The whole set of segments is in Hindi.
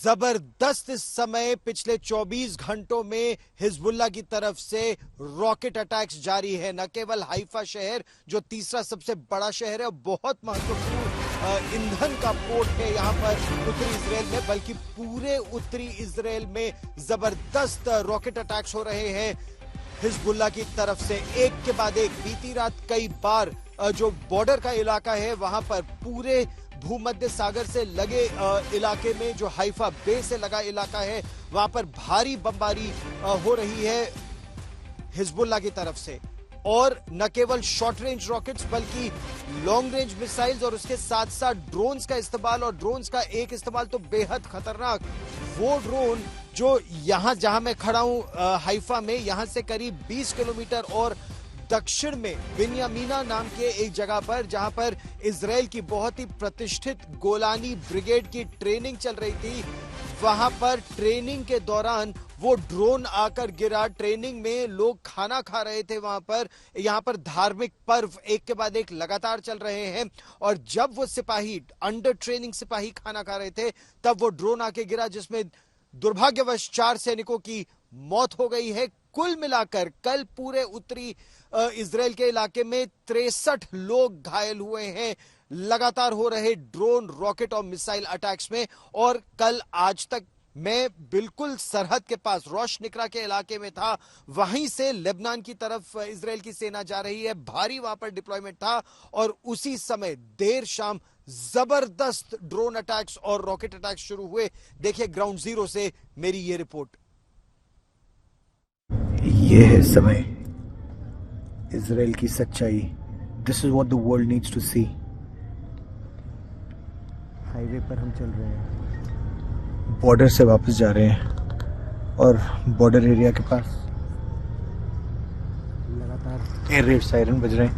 जबरदस्त इस समय पिछले 24 घंटों में हिजबुल्लाह की तरफ से रॉकेट अटैक्स जारी है। न केवल हाइफा शहर जो तीसरा सबसे बड़ा शहर है, बहुत महत्वपूर्ण ईंधन का पोर्ट है यहाँ पर उत्तरी इजराइल में, बल्कि पूरे उत्तरी इजराइल में जबरदस्त रॉकेट अटैक्स हो रहे हैं हिजबुल्लाह की तरफ से, एक के बाद एक। बीती रात कई बार जो बॉर्डर का इलाका है वहां पर पूरे भूमध्य सागर से लगे इलाके में, जो हाइफा बे से लगा इलाका है, वहां पर भारी बमबारी हो रही है हिजबुल्लाह की तरफ से। और न केवल शॉर्ट रेंज रॉकेट्स बल्कि लॉन्ग रेंज मिसाइल्स और उसके साथ साथ ड्रोन्स का इस्तेमाल, और ड्रोन्स का एक इस्तेमाल तो बेहद खतरनाक। वो ड्रोन जो यहां जहां मैं खड़ा हूं हाइफा में, यहां से करीब 20 किलोमीटर और दक्षिण में बिन्यामीना नाम के एक जगह पर, जहां पर इजराइल की बहुत ही प्रतिष्ठित गोलानी ब्रिगेड की ट्रेनिंग चल रही थी, वहां पर ट्रेनिंग के दौरान वो ड्रोन आकर गिरा। ट्रेनिंग में लोग खाना खा रहे थे वहां पर। यहां पर धार्मिक पर्व एक के बाद एक लगातार चल रहे हैं, और जब वो सिपाही, अंडर ट्रेनिंग सिपाही खाना खा रहे थे, तब वो ड्रोन आके गिरा, जिसमें दुर्भाग्यवश 4 सैनिकों की मौत हो गई है। कुल मिलाकर कल पूरे उत्तरी इजराइल के इलाके में 63 लोग घायल हुए हैं लगातार हो रहे ड्रोन, रॉकेट और मिसाइल अटैक्स में। और कल आज तक मैं बिल्कुल सरहद के पास रोश निकरा के इलाके में था, वहीं से लेबनान की तरफ इजराइल की सेना जा रही है, भारी वहां पर डिप्लॉयमेंट था, और उसी समय देर शाम जबरदस्त ड्रोन अटैक्स और रॉकेट अटैक्स शुरू हुए। देखिए ग्राउंड जीरो से मेरी ये रिपोर्ट। ये है समय, इजराइल की सच्चाई। This is what the world needs to see. Highway पर हम चल रहे हैं, बॉर्डर से वापस जा रहे हैं, और बॉर्डर एरिया के पास लगातार एयर रेड सायरन बज रहे हैं।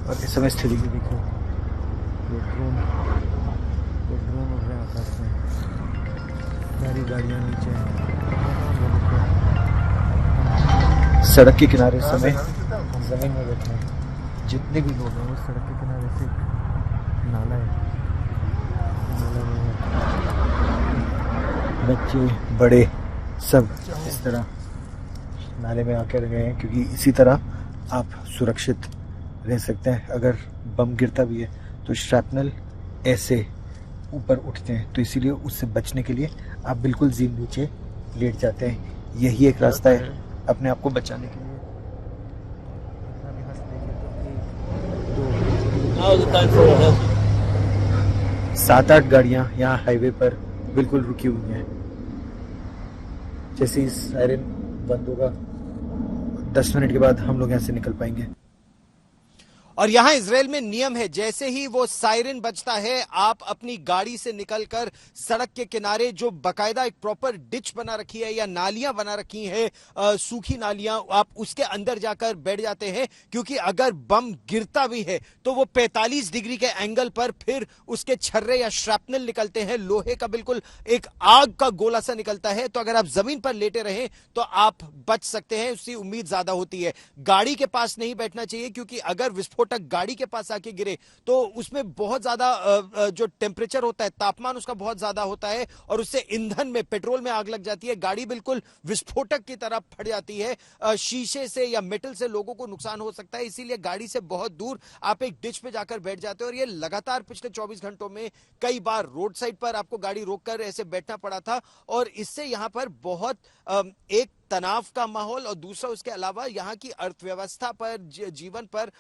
और इस समय स्थिति भी देखो, ये ड्रोन उड़ रहे हैं आकाश में, सारी गाड़ियाँ नीचे हैं। सड़क के किनारे समय हम जमीन में बैठे हैं, जितने भी लोग हैं वो सड़क के किनारे से नाला है, नाला में बच्चे बड़े सब इस तरह नाले में आकर गए हैं, क्योंकि इसी तरह आप सुरक्षित रह सकते हैं। अगर बम गिरता भी है तो श्रैपनल ऐसे ऊपर उठते हैं, तो इसीलिए उससे बचने के लिए आप बिल्कुल ज़मीन नीचे लेट जाते हैं। यही एक रास्ता है अपने आप को बचाने के लिए। 7-8 गाड़ियां यहाँ हाईवे पर बिल्कुल रुकी हुई हैं। जैसे ही सायरन बंद होगा, 10 मिनट के बाद हम लोग यहाँ से निकल पाएंगे। और यहां इजराइल में नियम है, जैसे ही वो सायरन बजता है, आप अपनी गाड़ी से निकलकर सड़क के किनारे जो बकायदा एक प्रॉपर डिच बना रखी है या नालियां बना रखी हैं, सूखी नालियां, आप उसके अंदर जाकर बैठ जाते हैं, क्योंकि अगर बम गिरता भी है तो वो 45 डिग्री के एंगल पर फिर उसके छर्रे या श्रैपनल निकलते हैं, लोहे का बिल्कुल एक आग का गोला सा निकलता है। तो अगर आप जमीन पर लेटे रहें तो आप बच सकते हैं, उसकी उम्मीद ज्यादा होती है। गाड़ी के पास नहीं बैठना चाहिए, क्योंकि अगर विस्फोट गाड़ी के पास आके गिरे तो उसमें बहुत ज्यादा जो टेम्परेचर होता है, तापमान उसका बहुत ज्यादा होता है, और उससे ईंधन में, पेट्रोल में आग लग जाती है। गाड़ी बिल्कुल विस्फोटक की तरह फट जाती है, शीशे से या मेटल से लोगों को नुकसान हो सकता है। इसीलिए गाड़ी से बहुत दूर आप एक डिच पे जाकर बैठ जाते हो। और ये लगातार पिछले 24 घंटों में कई बार रोड साइड पर आपको गाड़ी रोककर ऐसे बैठना पड़ा था, और इससे यहां पर बहुत एक तनाव का माहौल, और दूसरा उसके अलावा यहाँ की अर्थव्यवस्था पर, जीवन पर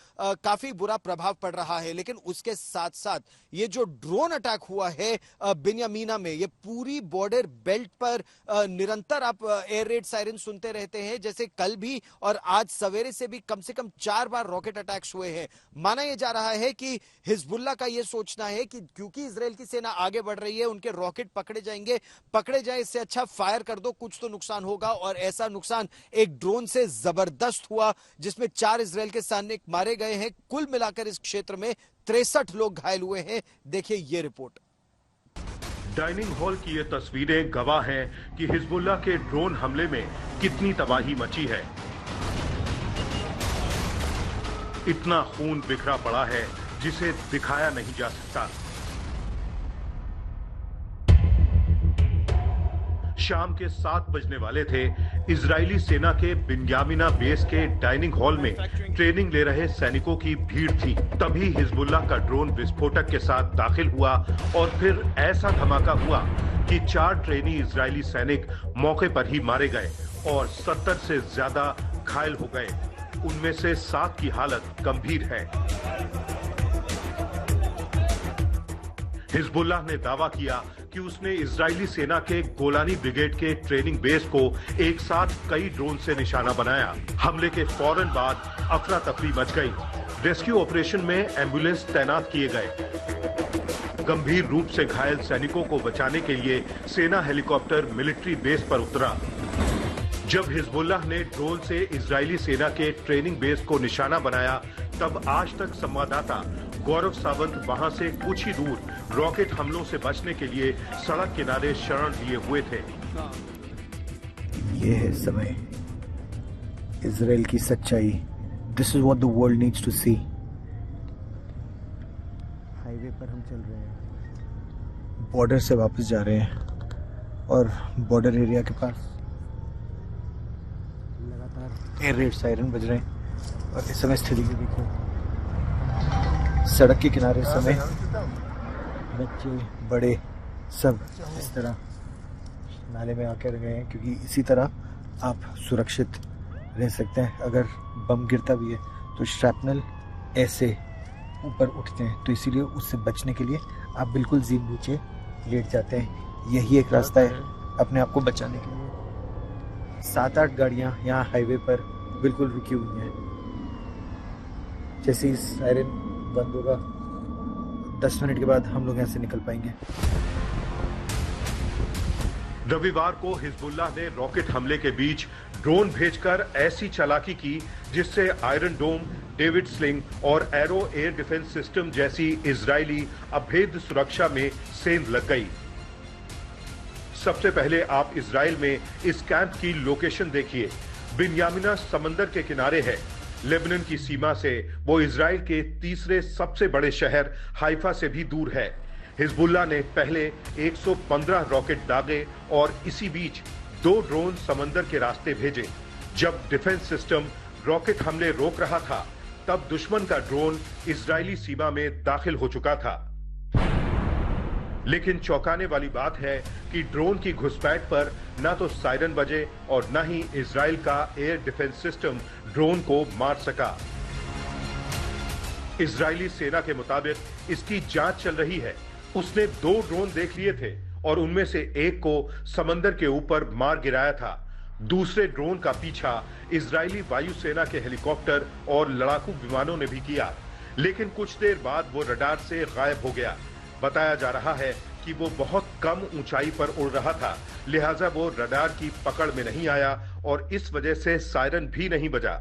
काफी बुरा प्रभाव पड़ रहा है। लेकिन उसके साथ साथ ये जो ड्रोन अटैक हुआ है बिन्यामीना में, ये पूरी बॉर्डर बेल्ट पर निरंतर आप एयर रेड सायरन सुनते रहते हैं। जैसे कल भी और आज सवेरे से भी कम से कम 4 बार रॉकेट अटैक्स हुए हैं। माना यह जा रहा है कि हिजबुल्लाह का यह सोचना है कि क्योंकि इजराइल की सेना आगे बढ़ रही है, उनके रॉकेट पकड़े जाएंगे, पकड़े जाए, इससे अच्छा फायर कर दो, कुछ तो नुकसान होगा। और ऐसा नुकसान एक ड्रोन से जबरदस्त हुआ, जिसमें 4 इजराइल के सैनिक मारे गए हैं। कुल मिलाकर इस क्षेत्र में 63 लोग घायल हुए हैं। देखिए ये रिपोर्ट। डाइनिंग हॉल की ये तस्वीरें गवाह हैं कि हिजबुल्लाह के ड्रोन हमले में कितनी तबाही मची है। इतना खून बिखरा पड़ा है जिसे दिखाया नहीं जा सकता। शाम के 7 बजने वाले थे। इजरायली सेना के बिन्यामिना बेस के डाइनिंग हॉल में ट्रेनिंग ले रहे सैनिकों की भीड़ थी। तभी हिजबुल्लाह का ड्रोन विस्फोटक के साथ दाखिल हुआ और फिर ऐसा धमाका हुआ कि 4 ट्रेनी इजरायली सैनिक मौके पर ही मारे गए और 70 से ज्यादा घायल हो गए। उनमें से 7 की हालत गंभीर है। हिजबुल्लाह ने दावा किया कि उसने इजरायली सेना के गोलानी ब्रिगेड के ट्रेनिंग बेस को एक साथ कई ड्रोन से निशाना बनाया। हमले के फौरन बाद अफरा तफरी मच गई। रेस्क्यू ऑपरेशन में एम्बुलेंस तैनात किए गए। गंभीर रूप से घायल सैनिकों को बचाने के लिए सेना हेलीकॉप्टर मिलिट्री बेस पर उतरा। जब हिजबुल्लाह ने ड्रोन से इजरायली सेना के ट्रेनिंग बेस को निशाना बनाया, तब आज तक संवाददाता गौरव सावंत वहां से कुछ ही दूर रॉकेट हमलों से बचने के लिए सड़क किनारे शरण लिए हुए थे। ये है समय, इजराइल की सच्चाई। This is what the world needs to see. Highway पर हम चल रहे हैं, बॉर्डर से वापस जा रहे हैं और बॉर्डर एरिया के पास लगातार एयर रेड सायरन बज रहे हैं। और इस समय स्थिति को देखिए, सड़क के किनारे समय बच्चे बड़े सब इस तरह नाले में आकर गए हैं, क्योंकि इसी तरह आप सुरक्षित रह सकते हैं। अगर बम गिरता भी है तो श्रैपनल ऐसे ऊपर उठते हैं, तो इसीलिए उससे बचने के लिए आप बिल्कुल ज़मीन नीचे लेट जाते हैं। यही एक रास्ता है अपने आप को बचाने के लिए। 7-8 गाड़ियाँ यहाँ हाईवे पर बिल्कुल रुकी हुई हैं। जैसे ही सायरन बंद होगा 10 मिनट के बाद हम लोग यहाँ से निकल पाएंगे। रविवार को हिजबुल्लाह ने रॉकेट हमले के बीच ड्रोन भेजकर ऐसी चालाकी की जिससे आयरन डोम, डेविड स्लिंग और एरो एयर डिफेंस सिस्टम जैसी इजरायली अभेद्य सुरक्षा में सेंध लग गई। सबसे पहले आप इजराइल में इस कैंप की लोकेशन देखिए। बिन्यामिना समंदर के किनारे है। लेबनान की सीमा से वो इजराइल के तीसरे सबसे बड़े शहर हाइफा से भी दूर है। हिजबुल्लाह ने पहले 115 रॉकेट दागे और इसी बीच 2 ड्रोन समंदर के रास्ते भेजे। जब डिफेंस सिस्टम रॉकेट हमले रोक रहा था, तब दुश्मन का ड्रोन इजरायली सीमा में दाखिल हो चुका था। लेकिन चौंकाने वाली बात है कि ड्रोन की घुसपैठ पर ना तो सायरन बजे और ना ही इजराइल का एयर डिफेंस सिस्टम ड्रोन को मार सका। इजरायली सेना के मुताबिक इसकी जांच चल रही है। उसने 2 ड्रोन देख लिए थे और उनमें से एक को समंदर के ऊपर मार गिराया था। दूसरे ड्रोन का पीछा इजरायली वायुसेना के हेलीकॉप्टर और लड़ाकू विमानों ने भी किया, लेकिन कुछ देर बाद वो रडार से गायब हो गया। बताया जा रहा है कि वो बहुत कम ऊंचाई पर उड़ रहा था, लिहाजा वो रडार की पकड़ में नहीं आया और इस वजह से सायरन भी नहीं बजा।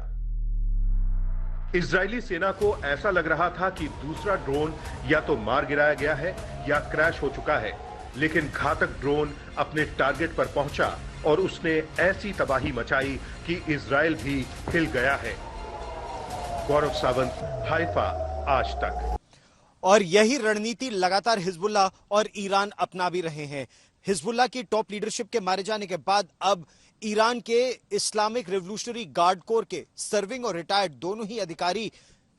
इजरायली सेना को ऐसा लग रहा था कि दूसरा ड्रोन या तो मार गिराया गया है या क्रैश हो चुका है, लेकिन घातक ड्रोन अपने टारगेट पर पहुंचा और उसने ऐसी तबाही मचाई कि इजराइल भी हिल गया है। गौरव सावंत, हाइफा, आज तक। और यही रणनीति लगातार हिजबुल्लाह और ईरान अपना भी रहे हैं। हिजबुल्लाह की टॉप लीडरशिप के मारे जाने के बाद अब ईरान के इस्लामिक रेवोल्यूशनरी गार्ड कोर के सर्विंग और रिटायर्ड दोनों ही अधिकारी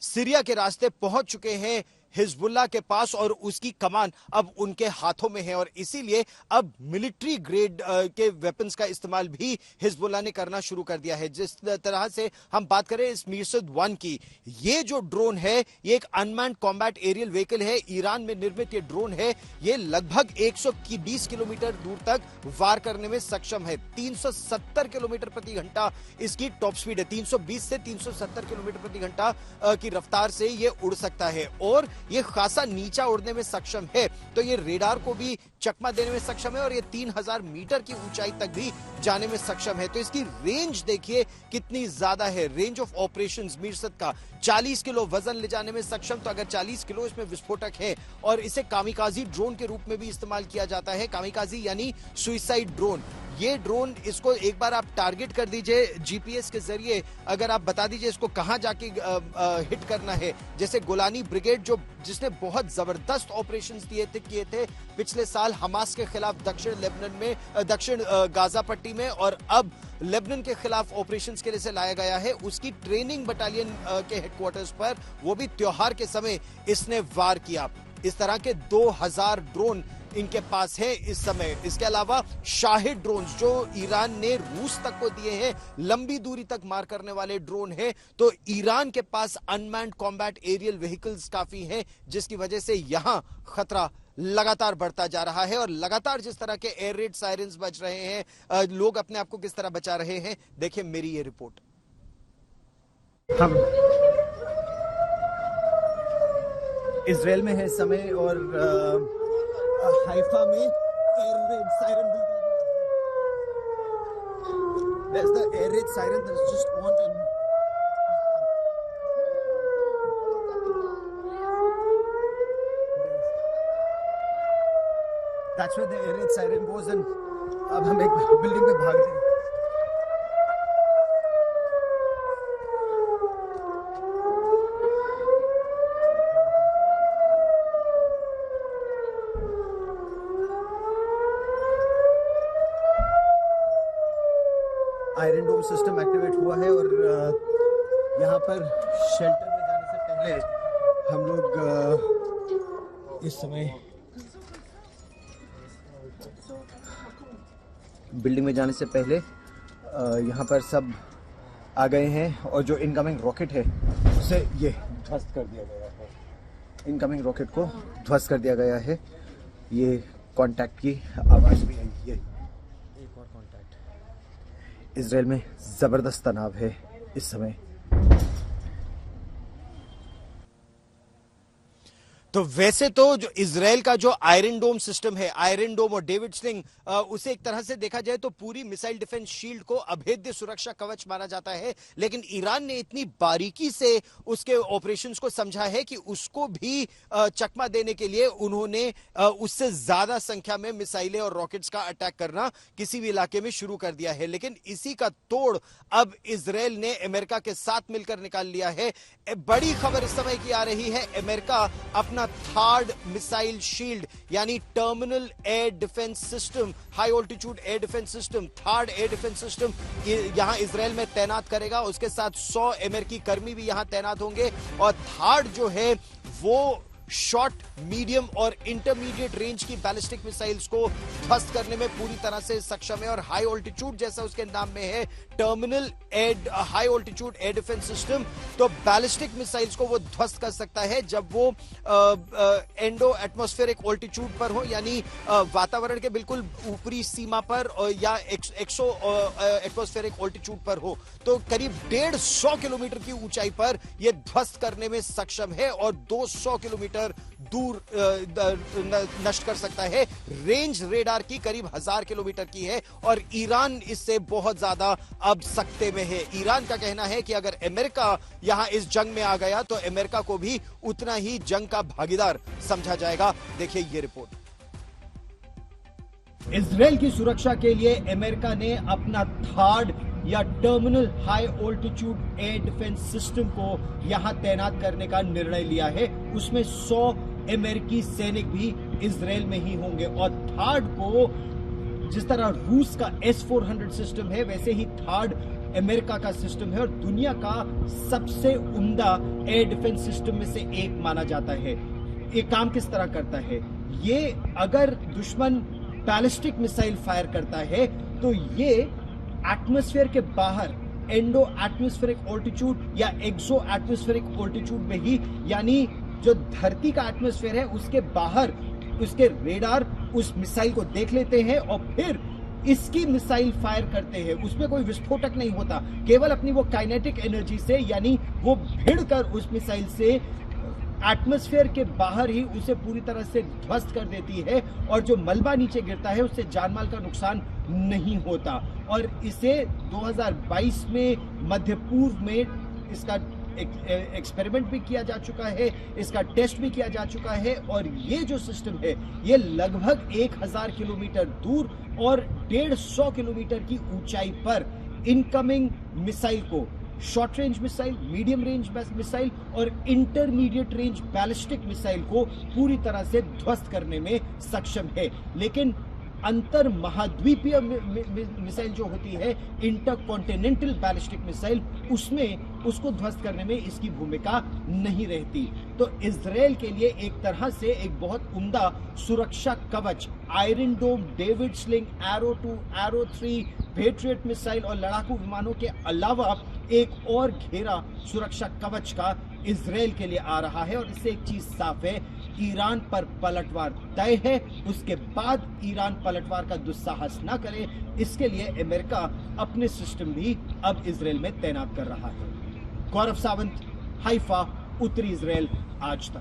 सीरिया के रास्ते पहुंच चुके हैं हिजबुल्लाह के पास और उसकी कमान अब उनके हाथों में है। और इसीलिए अब मिलिट्री ग्रेड के वेपन्स का इस्तेमाल भी हिजबुल्लाह ने करना शुरू कर दिया है। जिस तरह से हम बात करें इस मीरसद 1 की, ये जो ड्रोन है ये एक अनमैन्ड कॉम्बैट एरियल व्हीकल है। ईरान में निर्मित ये ड्रोन है, ये लगभग 120 किलोमीटर दूर तक वार करने में सक्षम है। 370 किलोमीटर प्रति घंटा इसकी टॉप स्पीड है। 320 से 370 किलोमीटर प्रति घंटा की रफ्तार से ये उड़ सकता है और ये खासा नीचा उड़ने में सक्षम है, तो ये रेडार को भी चकमा देने में सक्षम है और ये 3000 मीटर की ऊंचाई तक भी जाने में सक्षम है। तो इसकी रेंज देखिए कितनी ज्यादा है। रेंज ऑफ ऑपरेशंस मीरसद का 40 किलो वजन ले जाने में सक्षम। तो अगर 40 किलो इसमें विस्फोटक है और इसे कामिकाजी ड्रोन के रूप में भी इस्तेमाल किया जाता है। कामिकाजी यानी सुइसाइड ड्रोन। ये ड्रोन, इसको एक बार आप टारगेट कर दीजिए जीपीएस के जरिए, अगर आप बता दीजिए इसको कहां जाके हिट करना है। जैसे गोलानी ब्रिगेड जिसने बहुत जबरदस्त ऑपरेशंस किए थे पिछले साल हमास के खिलाफ दक्षिण लेबनान में, दक्षिण गाजा पट्टी में, और अब लेबनान के खिलाफ ऑपरेशंस के लिए से लाया गया है, उसकी ट्रेनिंग बटालियन के हेडक्वार्टर्स पर वो भी त्योहार के समय इसने वार किया। इस तरह के 2000 ड्रोन इनके पास है इस समय। इसके अलावा शाहिद ड्रोन जो ईरान ने रूस तक को दिए हैं, लंबी दूरी तक मार करने वाले ड्रोन हैं, तो ईरान के पास अनमैन्ड कॉम्बैट एरियल व्हीकल्स काफी हैं, जिसकी वजह से यहां खतरा लगातार बढ़ता जा रहा है। और लगातार जिस तरह के एयर रेड सायरन्स बज रहे हैं, लोग अपने आप को किस तरह बचा रहे हैं, देखिए मेरी ये रिपोर्ट। हम इजराइल में है इस समय और हाइफा में एयर रेड सायरन भी, there's the air raid siren that's just on and that's where the air raid siren goes and अब हम एक बिल्डिंग में भाग रहे हैं। आयरन डोम सिस्टम एक्टिवेट हुआ है और यहाँ पर शेल्टर में जाने से पहले हम लोग इस समय बिल्डिंग में जाने से पहले यहाँ पर सब आ गए हैं और जो इनकमिंग रॉकेट है उसे ये ध्वस्त कर दिया गया है। इनकमिंग रॉकेट को ध्वस्त कर दिया गया है। ये कांटेक्ट की आवाज़ भी आई है। एक और कांटेक्ट। इजराइल में ज़बरदस्त तनाव है इस समय। तो वैसे तो जो इजराइल का जो आयरन डोम सिस्टम है, आयरन डोम और डेविड स्लिंग, उसे एक तरह से देखा जाए तो पूरी मिसाइल डिफेंस शील्ड को अभेद्य सुरक्षा कवच माना जाता है, लेकिन ईरान ने इतनी बारीकी से उसके ऑपरेशंस को समझा है कि उसको भी चकमा देने के लिए उन्होंने उससे ज्यादा संख्या में मिसाइलें और रॉकेट्स का अटैक करना किसी भी इलाके में शुरू कर दिया है। लेकिन इसी का तोड़ अब इजराइल ने अमेरिका के साथ मिलकर निकाल लिया है। बड़ी खबर इस समय की आ रही है, अमेरिका अपना थर्ड मिसाइल शील्ड यानी terminal air defence system, high altitude air defence system, third air defence system यहां इजराइल में तैनात करेगा। उसके साथ 100 अमेरिकी कर्मी भी यहां तैनात होंगे और थर्ड जो है वो शॉर्ट, मीडियम और इंटरमीडिएट रेंज की बैलिस्टिक मिसाइल्स को ध्वस्त करने में पूरी तरह से सक्षम है। और हाई ऑल्टीट्यूड जैसा उसके नाम में है, terminal air high altitude air defence system, तो बैलिस्टिक मिसाइल्स को वो ध्वस्त कर सकता है जब वो एंडो एटमॉस्फेरिक ऑल्टीट्यूड पर हो, यानी वातावरण के बिल्कुल ऊपरी सीमा पर या एक्सो एटमॉस्फेरिक ऑल्टीट्यूड पर हो, तो करीब 150 किलोमीटर की ऊंचाई पर यह ध्वस्त करने में सक्षम है और 200 किलोमीटर दूर नष्ट कर सकता है। रेंज रेडार की करीब 1000 किलोमीटर की है और ईरान इससे बहुत ज्यादा अब सकते में है। ईरान का कहना है कि अगर अमेरिका यहां इस जंग में आ गया तो अमेरिका को भी उतना ही जंग का भागीदार समझा जाएगा। देखिए ये रिपोर्ट। इजराइल की सुरक्षा के लिए अमेरिका ने अपना थर्ड या terminal high altitude air defence system को यहां तैनात करने का निर्णय लिया है। उसमें 100 अमेरिकी सैनिक भी इजराइल में ही होंगे और थर्ड को जिस तरह रूस का S-400 सिस्टम है वैसे ही थर्ड अमेरिका का सिस्टम है और दुनिया का सबसे उम्दा एयर डिफेंस सिस्टम में से एक माना जाता है। ये काम किस तरह करता है? ये अगर दुश्मन बैलिस्टिक मिसाइल फायर करता है तो ये एटमॉस्फेयर के बाहर एंडो एटमॉस्फेरिक ऑल्टीट्यूड या एक्सो एटमॉस्फेरिक ऑल्टीट्यूड में ही, यानी जो धरती का एटमॉस्फेयर है उसके बाहर उसके रेडार उस मिसाइल को देख लेते हैं और फिर इसकी मिसाइल फायर करते हैं। उसमें कोई विस्फोटक नहीं होता, केवल अपनी वो काइनेटिक एनर्जी से, यानी वो भिड़कर उस मिसाइल से एटमॉस्फेयर के बाहर ही उसे पूरी तरह से ध्वस्त कर देती है और जो मलबा नीचे गिरता है उससे जानमाल का नुकसान नहीं होता। और इसे 2022 में मध्य पूर्व में इसका एक्सपेरिमेंट भी किया जा चुका है, इसका टेस्ट भी किया जा चुका है और ये जो सिस्टम है ये लगभग 1000 किलोमीटर दूर और 150 किलोमीटर की ऊंचाई पर इनकमिंग मिसाइल को, short range missile, medium range missile और इंटरमीडिएट रेंज बैलिस्टिक मिसाइल को पूरी तरह से ध्वस्त करने में सक्षम है। लेकिन अंतर महाद्वीपीय मिसाइल जो होती है, इंटरकॉन्टिनेंटल बैलिस्टिक मिसाइल, उसमें उसको ध्वस्त करने में इसकी भूमिका नहीं रहती। तो इजराइल के लिए एक तरह से एक बहुत उम्दा सुरक्षा कवच Iron Dome, David Sling, Arrow 2, Arrow 3, Patriot missile और लड़ाकू विमानों के अलावा एक और घेरा सुरक्षा कवच का इजराइल के लिए आ रहा है। और इससे एक चीज साफ है, ईरान पर पलटवार तय है। उसके बाद ईरान पलटवार का दुस्साहस ना करे, इसके लिए अमेरिका अपने सिस्टम भी अब इजराइल में तैनात कर रहा है। गौरव सावंत, हाइफा, उत्तरी इजराइल, आज तक।